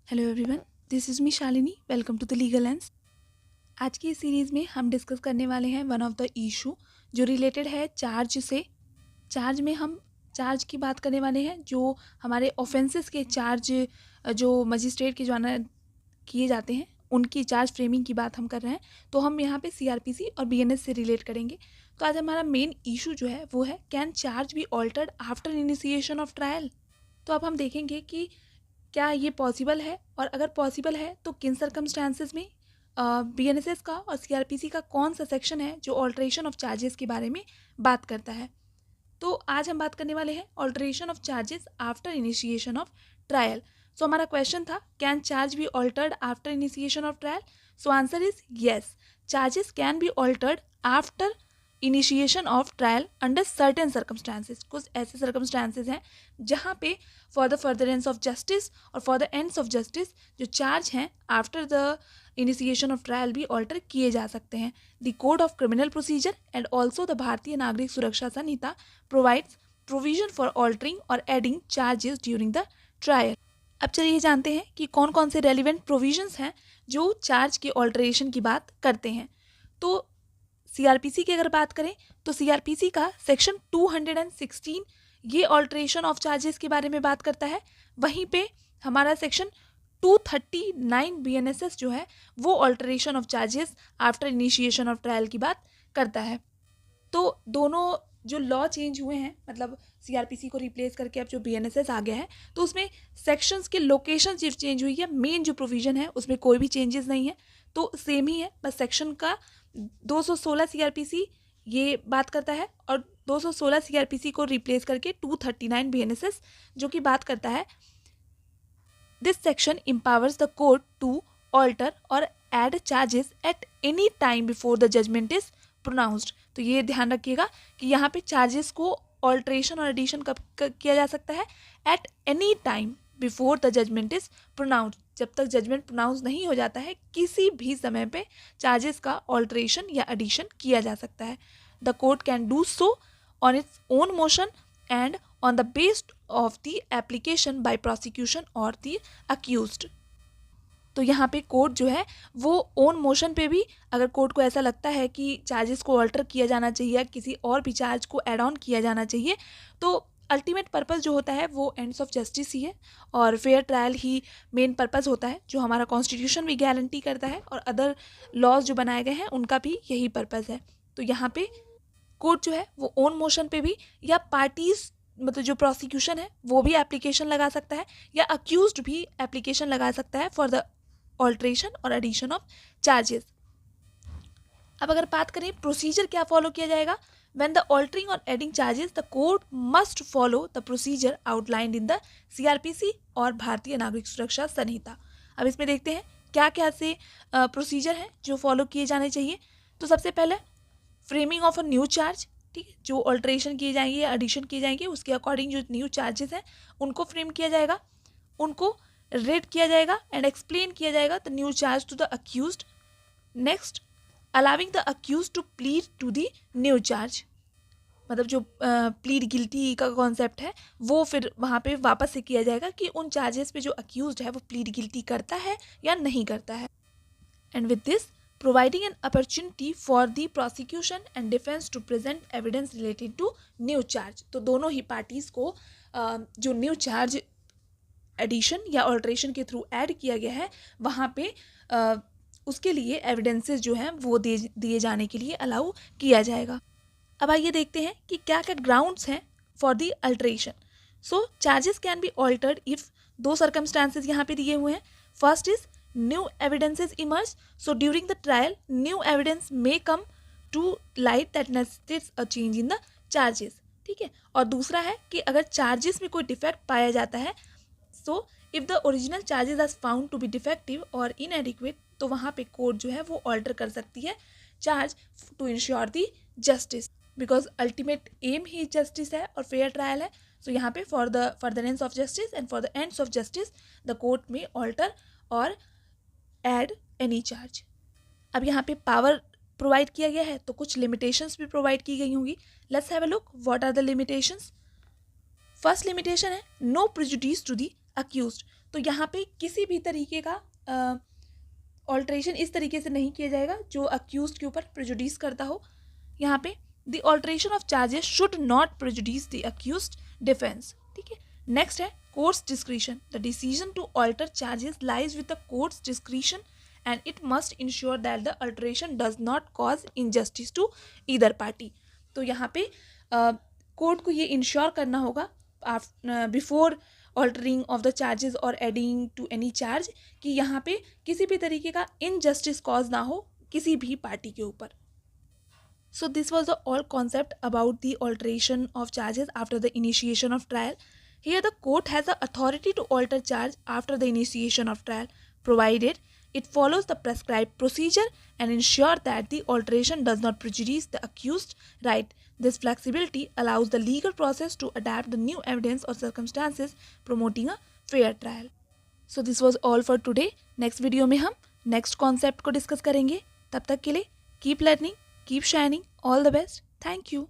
Hello everyone, this is me Shalini. Welcome to the legal lens. आज की इस series में हम डिस्कस करने वाले हैं वन ऑफ द इशू जो रिलेटेड है चार्ज से। चार्ज में हम चार्ज की बात करने वाले हैं, जो हमारे ऑफेंसेस के चार्ज जो मजिस्ट्रेट के द्वारा किए जाते हैं उनकी चार्ज फ्रेमिंग की बात हम कर रहे हैं। तो हम यहाँ पे सीआरपीसी और बीएनएस से रिलेट करेंगे। तो आज हमारा मेन इशू जो है वो है, can charge be altered after initiation of trial. तो अब हम देखेंगे कि क्या ये पॉसिबल है, और अगर पॉसिबल है तो किन सर्कमस्टांसेस में बीएनएसएस का और सीआरपीसी का कौन सा सेक्शन है जो ऑल्ट्रेशन ऑफ चार्जेस के बारे में बात करता है। तो आज हम बात करने वाले हैं alteration of charges after initiation of trial. So हमारा क्वेश्चन था, can charge be altered after initiation of trial. So answer is yes, charges can be altered after initiation of trial under certain circumstances. कुछ ऐसे circumstances हैं जहाँ पे for the furtherance of justice और for the ends of justice जो charge हैं after the initiation of trial भी alter किए जा सकते हैं। The code of criminal procedure and also the भारतीय नागरिक सुरक्षा संहिता प्रोवाइड्स प्रोविजन फॉर ऑल्टरिंग और adding charges during the trial. अब चलिए जानते हैं कि कौन कौन से रेलिवेंट प्रोविजंस हैं जो चार्ज के ऑल्टरेशन की बात करते हैं। तो सीआरपीसी की अगर बात करें तो सीआरपीसी का सेक्शन 216 ये ऑल्टरेशन ऑफ चार्जेस के बारे में बात करता है। वहीं पे हमारा सेक्शन 239 बीएनएसएस जो है वो alteration of charges after initiation of trial की बात करता है। तो दोनों जो लॉ चेंज हुए हैं, मतलब सीआरपीसी को रिप्लेस करके अब जो बीएनएसएस आ गया है, तो उसमें सेक्शंस के लोकेशन सिर्फ चेंज हुई है, मेन जो प्रोविजन है उसमें कोई भी चेंजेस नहीं है, तो सेम ही है। बस सेक्शन का 216 सीआरपीसी ये बात करता है और 216 सीआरपीसी को रिप्लेस करके 239 बीएनएसएस जो कि बात करता है, this section empowers the court to alter or add charges at any time before the judgment is pronounced। तो ये ध्यान रखिएगा कि यहाँ पे चार्जेस को ऑल्ट्रेशन और एडिशन कब किया जा सकता है, at any time before the judgment is pronounced. जब तक जजमेंट प्रोनाउंस नहीं हो जाता है किसी भी समय पे चार्जेस का ऑल्ट्रेशन या एडिशन किया जा सकता है। The court can do so on its own motion and on the basis of the application by prosecution or the accused। तो यहाँ पे कोर्ट जो है वो ओन मोशन पे भी, अगर कोर्ट को ऐसा लगता है कि चार्जेस को ऑल्टर किया जाना चाहिए, किसी और भी चार्ज को एड ऑन किया जाना चाहिए, तो अल्टीमेट पर्पस जो होता है वो एंड्स ऑफ जस्टिस ही है और फेयर ट्रायल ही मेन पर्पस होता है, जो हमारा कॉन्स्टिट्यूशन भी गारंटी करता है और अदर लॉज जो बनाए गए हैं उनका भी यही पर्पस है। तो यहाँ पे कोर्ट जो है वो ओन मोशन पे भी, या पार्टीज मतलब जो प्रोसिक्यूशन है वो भी एप्लीकेशन लगा सकता है, या अक्यूज्ड भी एप्लीकेशन लगा सकता है फॉर द ऑल्ट्रेशन और एडिशन ऑफ चार्जेस। अब अगर बात करें प्रोसीजर क्या फॉलो किया जाएगा, व्हेन द ऑल्टरिंग और adding charges the court must follow the procedure outlined in the CrPC और भारतीय नागरिक सुरक्षा संहिता। अब इसमें देखते हैं क्या क्या से प्रोसीजर हैं जो फॉलो किए जाने चाहिए। तो सबसे पहले framing of a new charge, ठीक है, जो ऑल्ट्रेशन किए जाएंगे या एडिशन किए जाएंगे उसके अकॉर्डिंग जो न्यू चार्जेस हैं उनको फ्रेम किया जाएगा, उनको रेड किया जाएगा एंड एक्सप्लेन किया जाएगा the new charge to the accused. Next, allowing the accused to plead to the new charge, मतलब जो प्लीड गिल्टी का कॉन्सेप्ट है वो फिर वहाँ पे वापस से किया जाएगा कि उन चार्जेस पे जो अक्यूज्ड है वो प्लीड गिल्टी करता है या नहीं करता है। And with this providing an opportunity for the prosecution and defense to present evidence related to new charge। तो दोनों ही पार्टीज को जो न्यू चार्ज एडिशन या ऑल्ट्रेशन के थ्रू ऐड किया गया है वहाँ पे उसके लिए एविडेंसेस जो हैं वो दिए जाने के लिए अलाउ किया जाएगा। अब आइए देखते हैं कि क्या क्या ग्राउंड्स हैं for the alteration. So charges can be altered if दो सर्कमस्टांसेस यहाँ पे दिए हुए हैं। First is new evidences emerge, so during the trial new evidence may come to light that necessitates a change in the charges, ठीक है। और दूसरा है कि अगर चार्जेस में कोई डिफेक्ट पाया जाता है, so if the original charges are found to be defective or inadequate, तो वहाँ पे कोर्ट जो है वो ऑल्टर कर सकती है charge to ensure the justice, because ultimate aim ही जस्टिस है और फेयर ट्रायल है। सो यहाँ पे for the furtherance of justice and for the ends of justice the court may alter or add any charge. अब यहाँ पे power provide किया गया है तो कुछ लिमिटेशंस भी प्रोवाइड की गई होंगी। Let's have a look what are the limitations. First limitation है no prejudice to the accused. तो यहाँ पे किसी भी तरीके का ऑल्ट्रेशन इस तरीके से नहीं किया जाएगा जो अक्यूज्ड के ऊपर प्रेजुडिस करता हो। यहाँ पे the alteration of charges should not prejudice the accused defence. ठीक है, नेक्स्ट है court's discretion. The decision to alter charges lies with the court's discretion and it must ensure that the alteration does not cause injustice to either party। तो यहाँ पे court को ये ensure करना होगा before altering of the charges और adding to any charge कि यहाँ पे किसी भी तरीके का इनजस्टिस कॉज ना हो किसी भी पार्टी के ऊपर। So this was the all concept about the alteration of charges after the initiation of trial. Here the court has the authority to alter charge after the initiation of trial, provided it follows the prescribed procedure and ensure that the alteration does not prejudice the accused right. This flexibility allows the legal process to adapt the new evidence or circumstances, promoting a fair trial. So this was all for today. Next video में हम next concept को discuss करेंगे. तब तक के लिए keep learning, keep shining. All the best. Thank you.